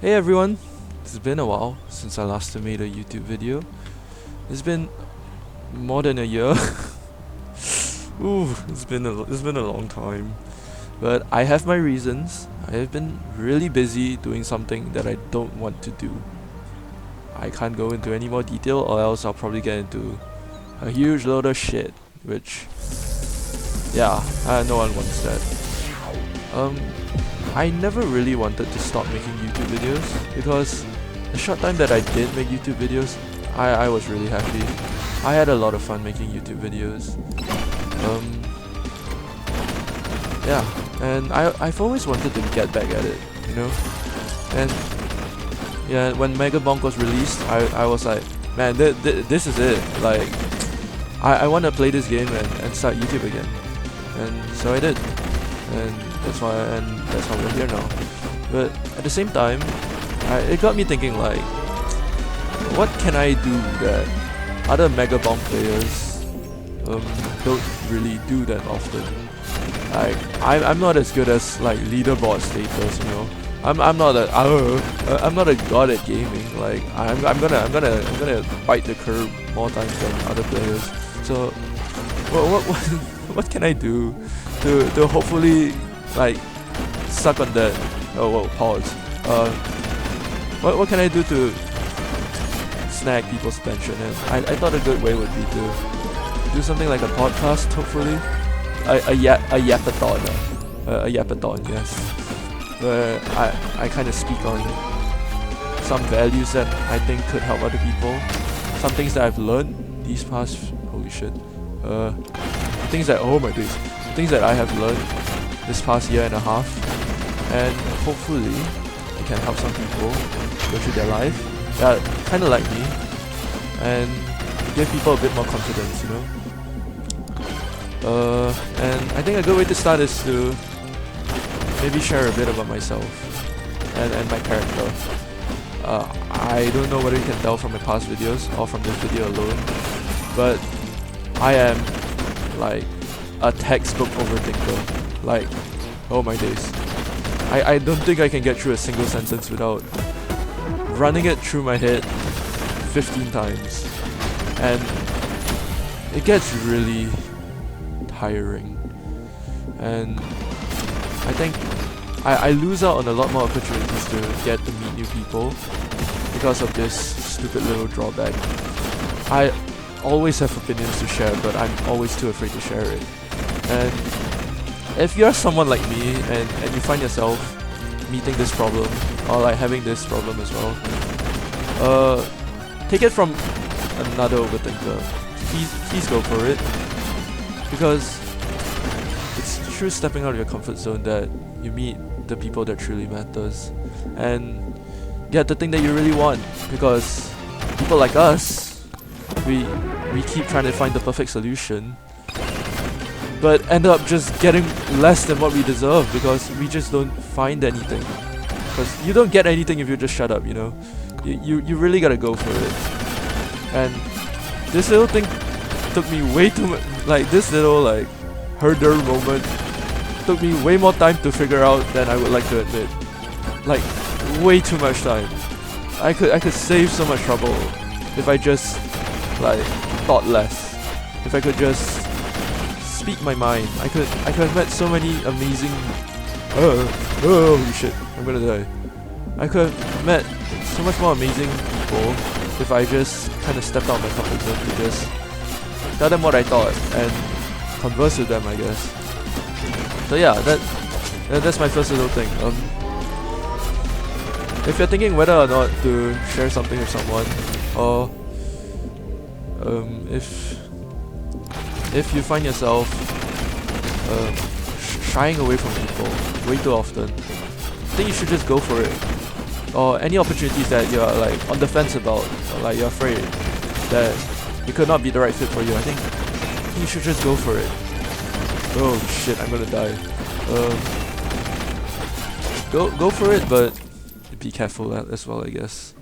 Hey everyone, it's been a while since I last made a YouTube video. It's been more than a year. Ooh, it's been a long time. But I have my reasons. I have been really busy doing something that I don't want to do. I can't go into any more detail or else I'll probably get into a huge load of shit, which yeah, no one wants that. I never really wanted to stop making YouTube videos because the short time that I did make YouTube videos, I was really happy. I had a lot of fun making YouTube videos. Yeah, and I've always wanted to get back at it, you know? And yeah, when MEGABONK was released, I was like, man, this is it. Like, I want to play this game and start YouTube again. And so I did. And that's how we're here now. But at the same time, it got me thinking, like, what can I do that other MEGABONK players don't really do that often? Like, I'm not as good as like leaderboard status, you know. I'm not a god at gaming. Like, I'm gonna bite the curb more times than other players. So what can I do to hopefully like suck on that? Oh whoa, pause. What can I do to snag people's attention? And I thought a good way would be to do something like a podcast, hopefully. A yapathon, yes. Where I kind of speak on some values that I think could help other people, some things that I've learned these past things that I have learned this past year and a half, and hopefully it can help some people go through their life, kind of like me, and give people a bit more confidence, you know. And I think a good way to start is to maybe share a bit about myself and my character. I don't know whether you can tell from my past videos or from this video alone, but I am like a textbook overthinker. Like, oh my days. I don't think I can get through a single sentence without running it through my head 15 times. And it gets really tiring. And I think I lose out on a lot more opportunities to get to meet new people because of this stupid little drawback. I always have opinions to share, but I'm always too afraid to share it. And if you're someone like me and you find yourself meeting this problem or like having this problem as well, take it from another overthinker. Please go for it, because it's through stepping out of your comfort zone that you meet the people that truly matters and get the thing that you really want. Because people like us, we keep trying to find the perfect solution, but end up just getting less than what we deserve because we just don't find anything. Because you don't get anything if you just shut up, you know. You really gotta go for it. And this little thing took me way too much. Like, this little like herder moment took me way more time to figure out than I would like to admit. Like, way too much time. I could save so much trouble if I just like thought less. If I could just speak my mind. I could have met so many amazing holy shit, I'm gonna die. I could have met so much more amazing people if I just kind of stepped out of my comfort zone to just tell them what I thought and converse with them, I guess. So yeah, that's my first little thing. If you're thinking whether or not to share something with someone, or if you find yourself shying away from people way too often, I think you should just go for it. Or any opportunities that you're like on the fence about, or like you're afraid that it could not be the right fit for you, I think you should just go for it. Oh shit, I'm gonna die. Go for it, but be careful as well, I guess.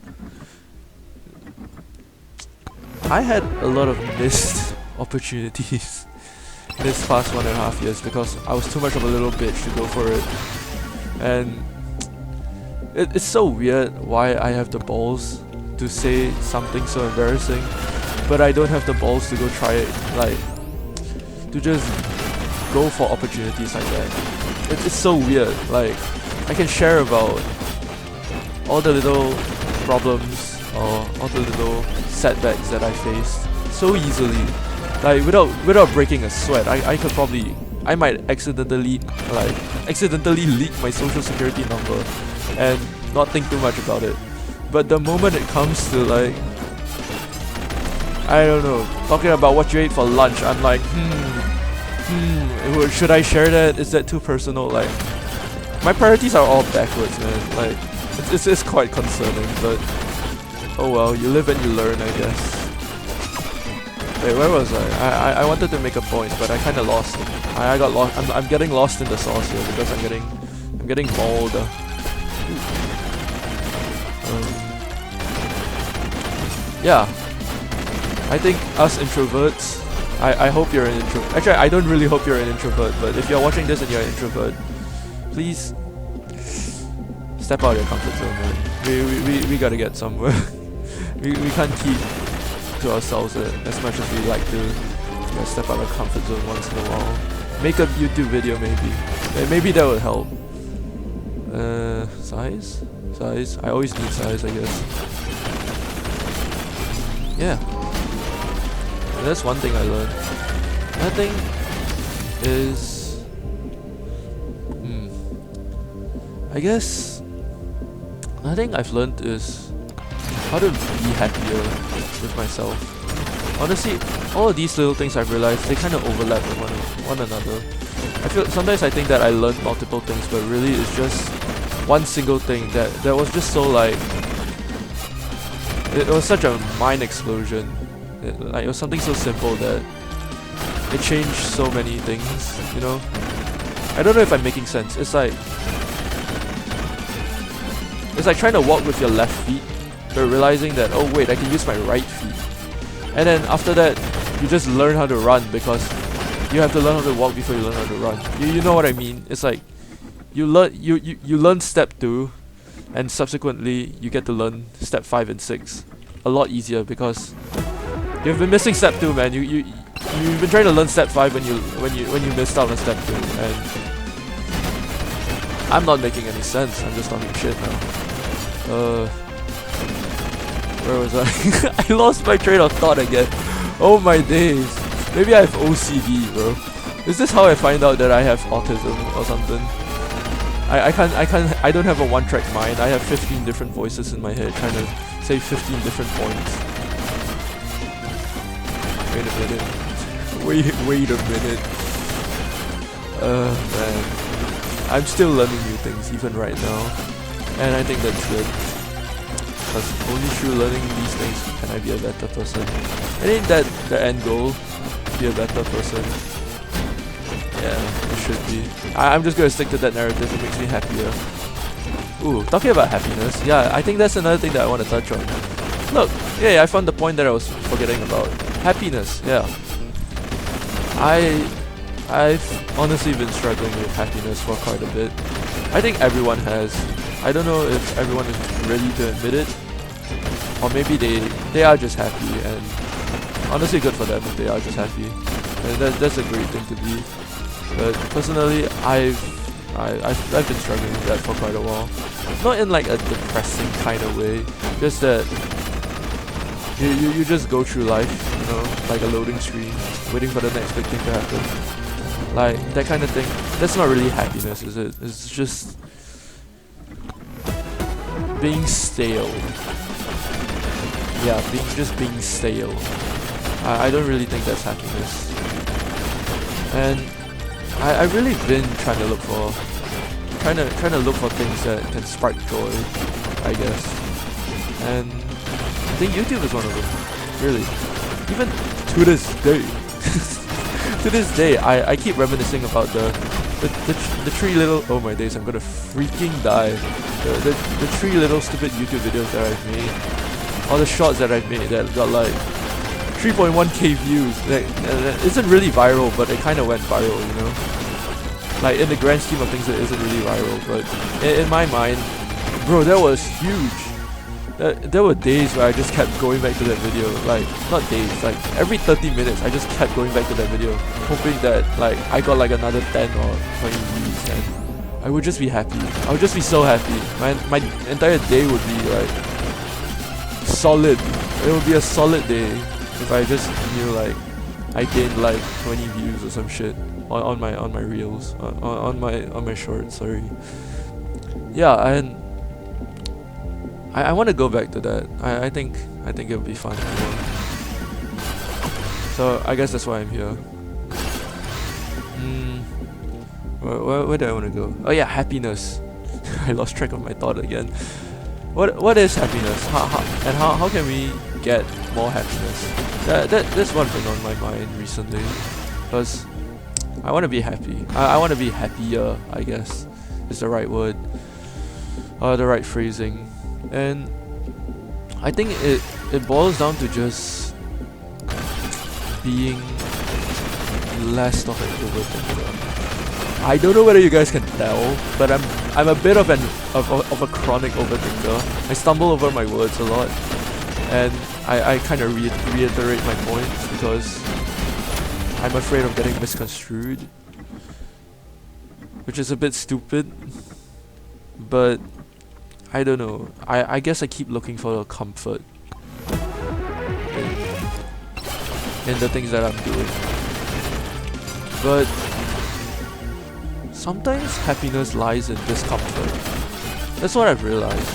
I had a lot of missed opportunities this past 1.5 years because I was too much of a little bitch to go for it. And it's so weird why I have the balls to say something so embarrassing, but I don't have the balls to go try it, like to just go for opportunities like that. It's so weird. Like, I can share about all the little problems or all the little setbacks that I faced so easily, like without breaking a sweat. I might accidentally leak my social security number and not think too much about it. But the moment it comes to, like, I don't know, talking about what you ate for lunch, I'm like, should I share that? Is that too personal? Like, my priorities are all backwards, man. Like, it's quite concerning, but oh well, you live and you learn, I guess. Wait, where was I wanted to make a point, but I kind of lost it. I got lost. I'm getting lost in the sauce here because I'm getting mauled. Yeah, I think us introverts, I hope you're an introvert. Actually, I don't really hope you're an introvert, but if you're watching this and you're an introvert, please step out of your comfort zone, man. We gotta get somewhere. we can't keep to ourselves as much as we like to. We gotta step out of our comfort zone once in a while. Make a YouTube video, maybe that would help. Size? I always need size, I guess. Yeah. And that's one thing I learned. Another thing is, I guess another thing I've learned is how to be happier with myself. Honestly, all of these little things I've realized, they kind of overlap with one another. Sometimes I think that I learned multiple things, but really it's just one single thing that was just so, like, it was such a mind explosion. It was something so simple that it changed so many things, you know? I don't know if I'm making sense. It's like trying to walk with your left feet, but realizing that, oh wait, I can use my right feet. And then after that, you just learn how to run, because you have to learn how to walk before you learn how to run. You know what I mean? It's like you learn step 2, and subsequently you get to learn step 5 and 6 a lot easier, because you've been missing step 2, man. You've been trying to learn step 5 when you missed out on step 2, and I'm not making any sense. I'm just talking shit now. Where was I? I lost my train of thought again. Oh my days. Maybe I have OCD, bro. Is this how I find out that I have autism or something? I don't have a one-track mind. I have 15 different voices in my head trying to say 15 different points. Wait a minute. Wait a minute. Man. I'm still learning new things even right now, and I think that's good. Because only through learning these things can I be a better person. And ain't that the end goal? Be a better person. Yeah, it should be. I'm just gonna stick to that narrative. It makes me happier. Ooh, talking about happiness. Yeah, I think that's another thing that I want to touch on. Look, yeah, I found the point that I was forgetting about. Happiness. Yeah. I've honestly been struggling with happiness for quite a bit. I think everyone has. I don't know if everyone is ready to admit it, or maybe they are just happy, and honestly good for them if they are just happy. And that's a great thing to be. But personally, I've been struggling with that for quite a while. Not in like a depressing kind of way, just that you just go through life, you know, like a loading screen, waiting for the next big thing to happen. Like that kind of thing. That's not really happiness, is it? It's just being stale. Yeah, being stale. I don't really think that's happiness. And I've really been trying to look for things that can spark joy, I guess. And I think YouTube is one of them. Really. Even to this day. To this day, I keep reminiscing about the 3 little, oh my days, I'm gonna freaking die. The 3 little stupid YouTube videos that I've made. All the shorts that I've made that got like 3.1k views. Like, isn't really viral, but it kind of went viral, you know. Like in the grand scheme of things, it isn't really viral, but in my mind, Bro, that was huge. There were days where I just kept going back to that video. Like, not days, like every 30 minutes I just kept going back to that video, hoping that like I got like another 10 or 20 views, and I would just be happy. I would just be so happy. My entire day would be like solid. It would be a solid day if I just knew like I gained like 20 views or some shit on my reels, on my shorts. Sorry. Yeah, and I want to go back to that. I think it would be fun. You know? So I guess that's why I'm here. Where do I want to go? Oh yeah, happiness. I lost track of my thought again. What is happiness? How can we get more happiness? That's one thing on my mind recently, because I want to be happy. I want to be happier, I guess is the right word, the right phrasing. And I think it boils down to just being less of an overthinker. I don't know whether you guys can tell, but I'm a bit of a chronic overthinker. I stumble over my words a lot, and I kind of reiterate my points because I'm afraid of getting misconstrued, which is a bit stupid, but I don't know. I guess I keep looking for the comfort in the things that I'm doing. But sometimes happiness lies in discomfort. That's what I've realized.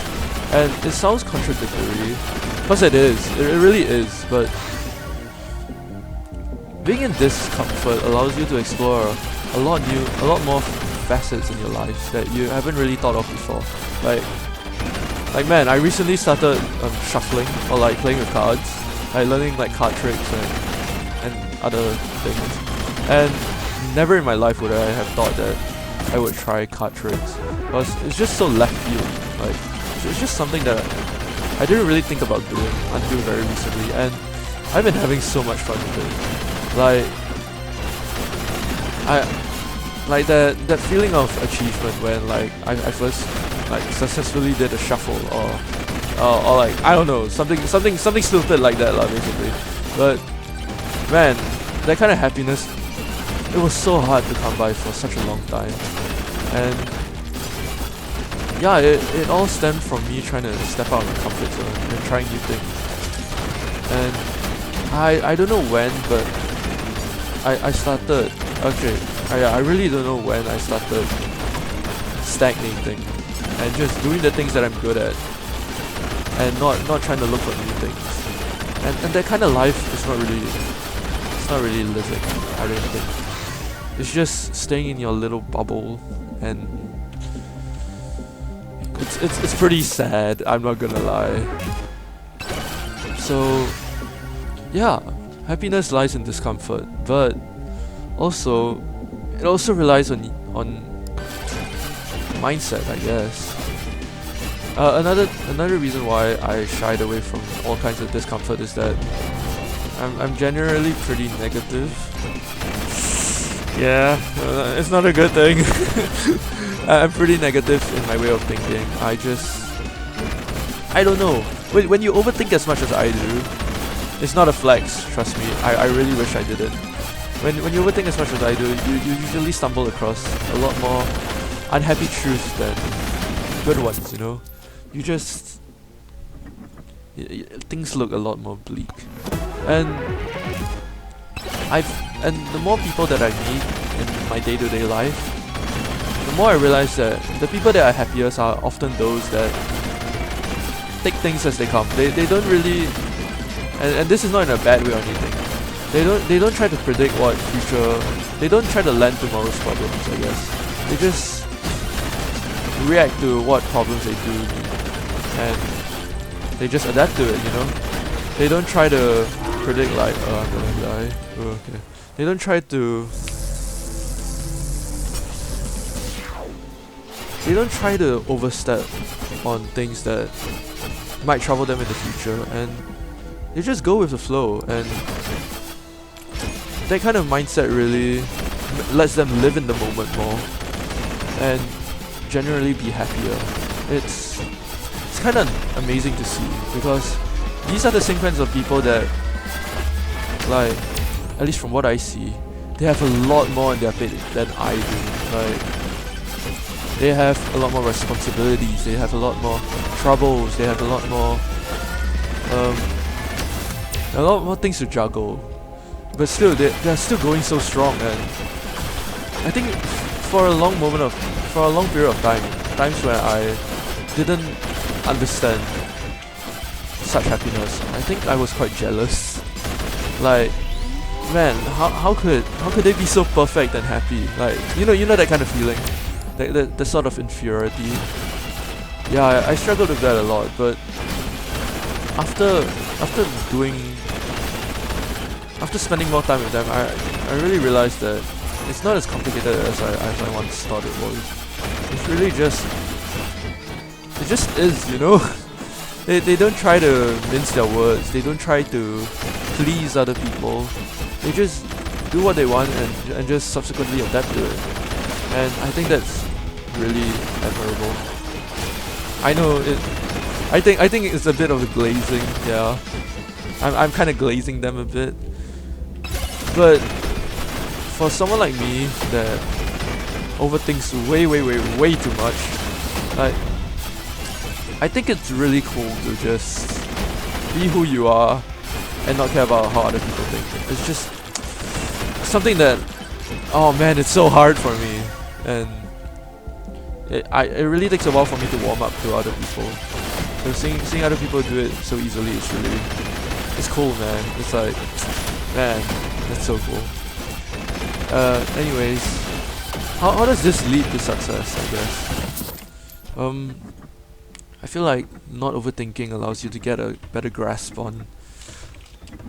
And it sounds contradictory, because it is. It really is. But being in discomfort allows you to explore a lot more facets in your life that you haven't really thought of before. Like man, I recently started shuffling or like playing with cards, like learning like card tricks and other things. And never in my life would I have thought that I would try card tricks, because it's just so left field. Like it's just something that I didn't really think about doing until very recently, and I've been having so much fun with it. Like that feeling of achievement when like I first like successfully did a shuffle or like I don't know, something stupid like that basically. But man, that kind of happiness, it was so hard to come by for such a long time. And yeah, it all stemmed from me trying to step out of my comfort zone and trying new things. And I don't know when, but I started, I really don't know when I started stagnating and just doing the things that I'm good at and not trying to look for new things. And that kind of life is not really living, I don't think. It's just staying in your little bubble, and it's pretty sad, I'm not gonna lie. So yeah, happiness lies in discomfort, but also it also relies on mindset, I guess. Another reason why I shied away from all kinds of discomfort is that I'm generally pretty negative. Yeah, it's not a good thing. I'm pretty negative in my way of thinking. I don't know. When you overthink as much as I do, it's not a flex, trust me. I really wish I didn't. When you overthink as much as I do, you usually stumble across a lot more unhappy truths than good ones, you know? Things look a lot more bleak. And the more people that I meet in my day-to-day life, the more I realize that the people that are happiest are often those that take things as they come. They don't really, and this is not in a bad way or anything. They don't try to predict what future. They don't try to lend tomorrow's problems, I guess. They just react to what problems they do meet, and they just adapt to it, you know? They don't try to predict like, oh, I'm gonna die. Oh, okay. They don't try to overstep on things that might trouble them in the future, and they just go with the flow. And that kind of mindset really lets them live in the moment more and generally be happier. it's kind of amazing to see, because these are the same kinds of people that, like, at least from what I see, they have a lot more on their plate than I do. Like, they have a lot more responsibilities, they have a lot more troubles, they have a lot more things to juggle. But still, they're still going so strong, and I think for a long period of time, times where I didn't understand such happiness, I think I was quite jealous. Like, man, how could they be so perfect and happy? Like, you know that kind of feeling, the sort of inferiority. Yeah, I struggled with that a lot, but after spending more time with them, I really realized that it's not as complicated as I once thought it was. It's really just is, you know. They don't try to mince their words. They don't try to please other people. They just do what they want and just subsequently adapt to it. And I think that's really admirable. I know it. I think it's a bit of a glazing. Yeah, I'm kind of glazing them a bit. But for someone like me that overthinks way too much, like, I think it's really cool to just be who you are and not care about how other people think. It's just something that, oh man, it's so hard for me, and it really takes a while for me to warm up to other people. So seeing other people do it so easily is really, it's cool, man. It's like, man, that's so cool. Anyways, how does this lead to success, I guess? I feel like not overthinking allows you to get a better grasp on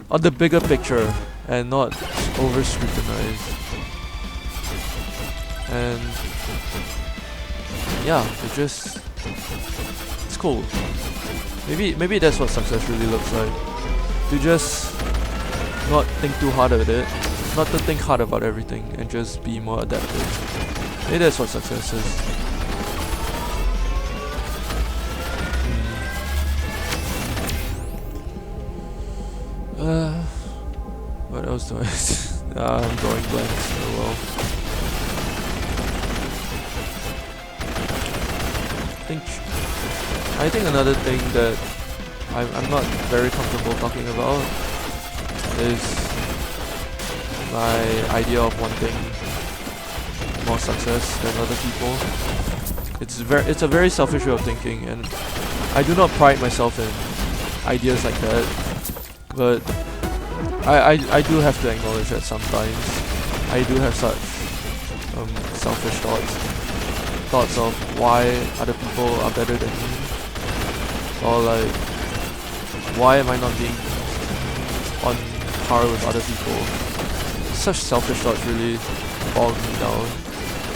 the bigger picture and not over scrutinize. And yeah, it's cool. Maybe that's what success really looks like. To just not think too hard at it, not to think hard about everything, and just be more adaptive. Maybe that's what success is. What else do I I'm drawing blanks. Oh well. I think another thing that I'm not very comfortable talking about is my idea of wanting more success than other people. It's a very selfish way of thinking, and I do not pride myself in ideas like that. But I do have to acknowledge that sometimes I do have such selfish thoughts of why other people are better than me, or like, why am I not being on par with other people. Such selfish thoughts really bog me down,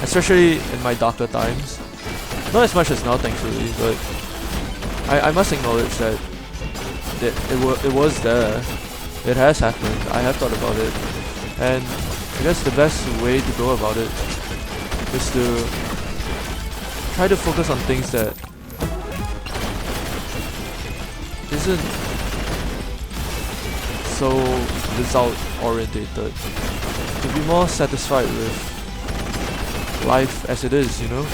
especially in my darker times. Not as much as now, thankfully, but I must acknowledge that it was there. It has happened. I have thought about it, and I guess the best way to go about it is to try to focus on things that isn't so result orientated. To be more satisfied with life as it is, you know.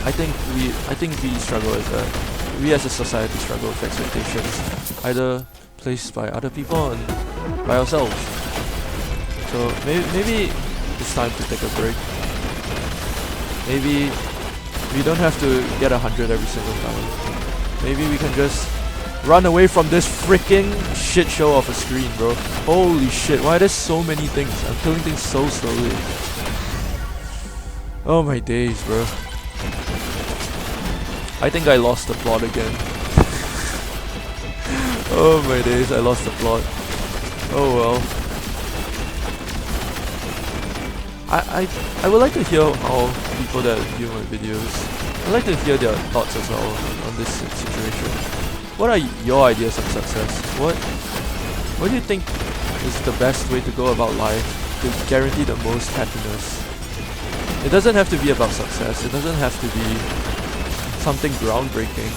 I think we struggle with that. We as a society struggle with expectations, either placed by other people and by ourselves. So maybe it's time to take a break. Maybe we don't have to get 100 every single time. Maybe we can just run away from this freaking shit show of a screen, bro. Holy shit, why there's so many things? I'm killing things so slowly. Oh my days, bro. I think I lost the plot again. Oh my days, I lost the plot. Oh well. I would like to hear how people that view my videos, I'd like to hear their thoughts as well on this situation. What are your ideas of success? What do you think is the best way to go about life to guarantee the most happiness? It doesn't have to be about success. It doesn't have to be something groundbreaking.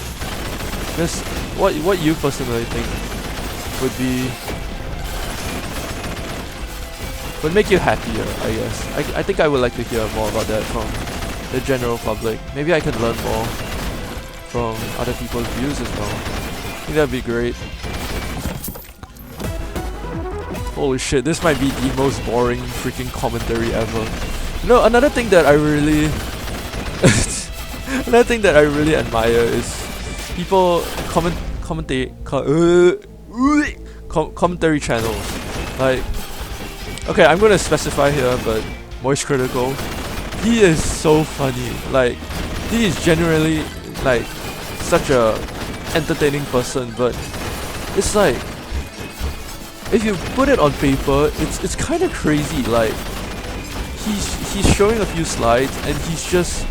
Just what you personally think would make you happier, I guess. I think I would like to hear more about that from the general public. Maybe I could learn more from other people's views as well. I think that'd be great. Holy shit, this might be the most boring freaking commentary ever. You know, another thing that I really admire is people commentary channels. Like, okay, I'm gonna specify here, but Moist Critical, he is so funny. Like, he is genuinely like such a entertaining person, but it's like, if you put it on paper, it's kind of crazy. Like, he's showing a few slides and he's just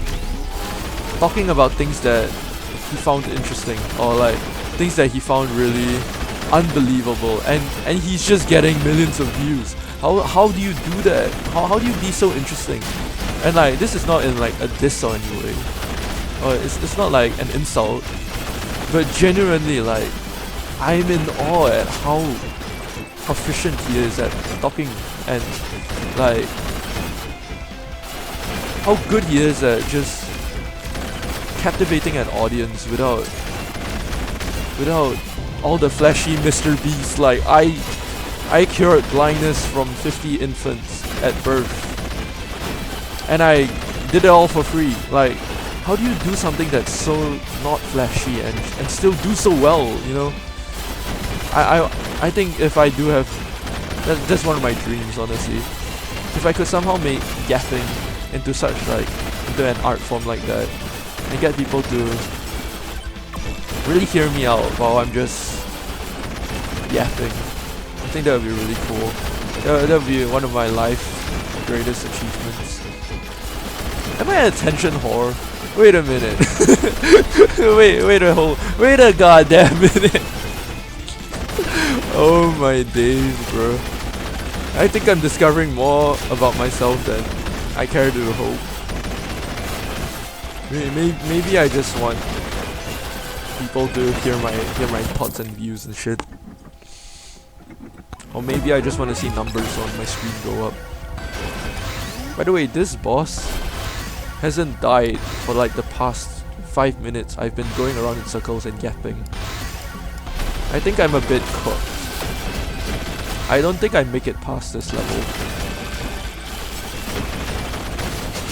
talking about things that he found interesting, or like things that he found really unbelievable, and he's just getting millions of views. How do you do that? How do you be so interesting? And like, this is not in like a diss or any way, or it's not like an insult, but genuinely, like, I'm in awe at how proficient he is at talking, and like how good he is at just captivating an audience without all the flashy Mr. Beast. Like, I cured blindness from 50 infants at birth, and I did it all for free. Like, how do you do something that's so not flashy and still do so well, you know? I think if I do have, that's one of my dreams, honestly. If I could somehow make yapping into an art form like that, and get people to really hear me out while I'm just yapping, I think that would be really cool. That would be one of my life's greatest achievements. Am I an attention whore? Wait a minute. wait a goddamn minute. Oh my days, bro. I think I'm discovering more about myself than I care to hope. Maybe I just want people to hear my thoughts and views and shit. Or maybe I just want to see numbers on my screen go up. By the way, this boss hasn't died for like the past 5 minutes. I've been going around in circles and yapping. I think I'm a bit cooked. I don't think I make it past this level.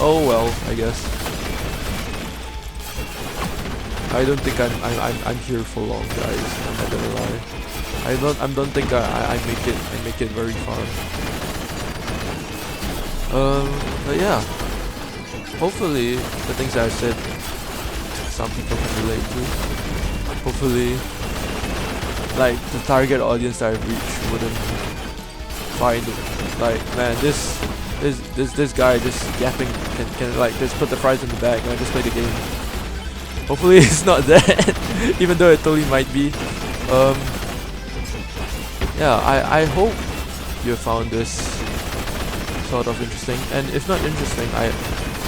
Oh well, I guess. I don't think I'm here for long, guys. I'm not gonna lie. I don't think I make it very far. But yeah. Hopefully the things that I said some people can relate to. Hopefully, like, the target audience that I reach wouldn't find, like, man, this guy just yapping can like just put the fries in the bag and I just play the game. Hopefully it's not that, even though it totally might be. Yeah, I hope you found this sort of interesting, and if not interesting,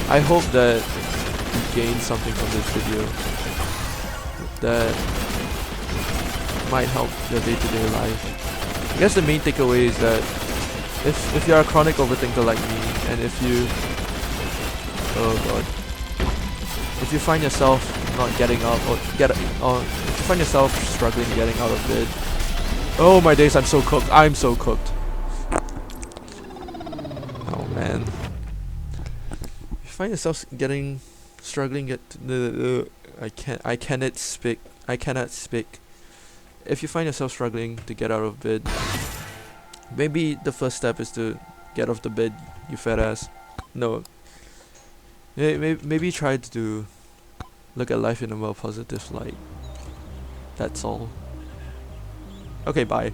I hope that you gain something from this video that might help your day-to-day life. I guess the main takeaway is that if you're a chronic overthinker like me, and if you, oh god, if you find yourself not getting up, or if you find yourself struggling getting out of bed, oh my days, I'm so cooked. I'm so cooked. Oh man. If you find yourself struggling I cannot speak. If you find yourself struggling to get out of bed, maybe the first step is to get off the bed, you fat ass. No. Maybe try to look at life in a more positive light. That's all. Okay, bye.